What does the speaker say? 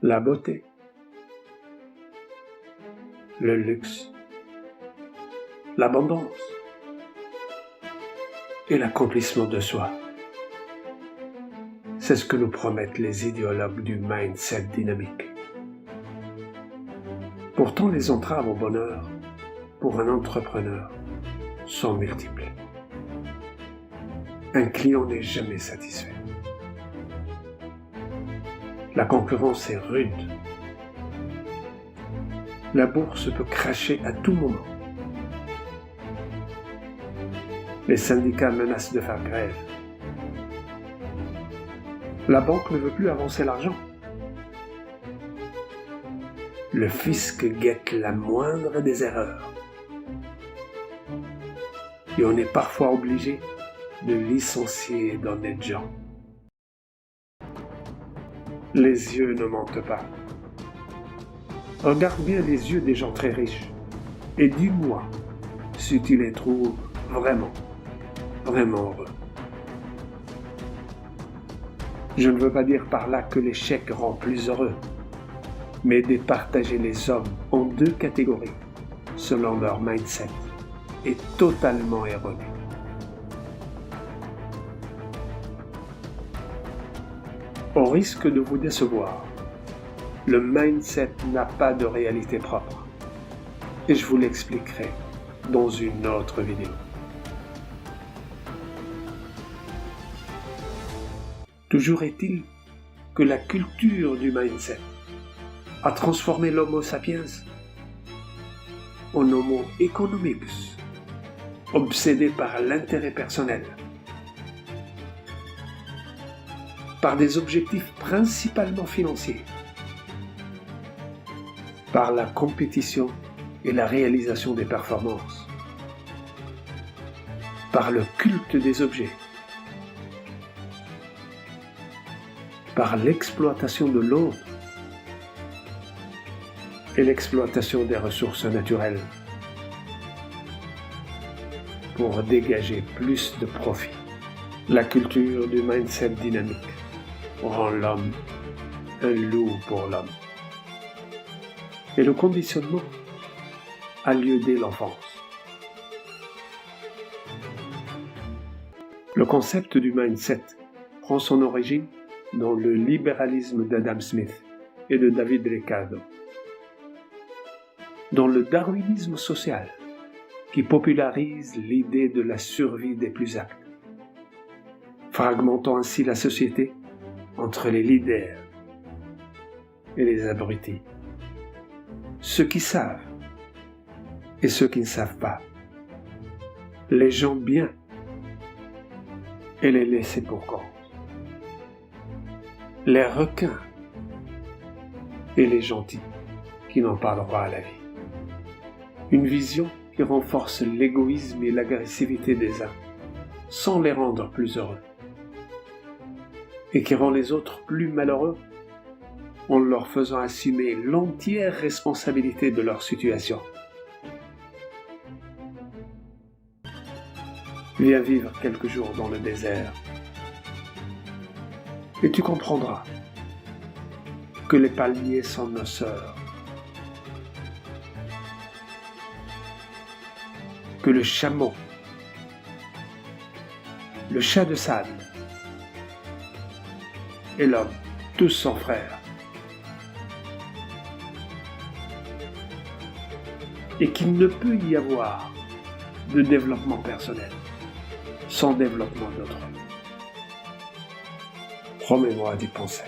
la beauté, le luxe, l'abondance et l'accomplissement de soi. C'est ce que nous promettent les idéologues du mindset dynamique. Pourtant, les entraves au bonheur pour un entrepreneur sont multiples. Un client n'est jamais satisfait. La concurrence est rude. La bourse peut cracher à tout moment. Les syndicats menacent de faire grève. La banque ne veut plus avancer l'argent. Le fisc guette la moindre des erreurs. Et on est parfois obligé de licencier d'honnêtes gens. Les yeux ne mentent pas. Regarde bien les yeux des gens très riches et dis-moi si tu les trouves vraiment heureux. Je ne veux pas dire par là que l'échec rend plus heureux, mais départager les hommes en deux catégories selon leur mindset est totalement erroné. Au risque de vous décevoir, le mindset n'a pas de réalité propre et je vous l'expliquerai dans une autre vidéo. Toujours est-il que la culture du mindset a transformé l'Homo sapiens en Homo economicus, obsédé par l'intérêt personnel, par des objectifs principalement financiers, par la compétition et la réalisation des performances, par le culte des objets, par l'exploitation de l'autre et l'exploitation des ressources naturelles pour dégager plus de profit. La culture du mindset dynamique rend l'homme un loup pour l'homme. Et le conditionnement a lieu dès l'enfance. Le concept du mindset prend son origine dans le libéralisme d'Adam Smith et de David Ricardo, dans le darwinisme social qui popularise l'idée de la survie des plus aptes, fragmentant ainsi la société entre les leaders et les abrutis, ceux qui savent et ceux qui ne savent pas, les gens bien et les laissés pour compte, les requins et les gentils qui n'ont pas droit à la vie. Une vision qui renforce l'égoïsme et l'agressivité des uns sans les rendre plus heureux et qui rend les autres plus malheureux en leur faisant assumer l'entière responsabilité de leur situation. Viens vivre quelques jours dans le désert et tu comprendras que les palmiers sont nos sœurs, que le chameau, le chat de sable et l'homme, tous sont frères, et qu'il ne peut y avoir de développement personnel sans développement d'autrui. Promets-moi d'y penser.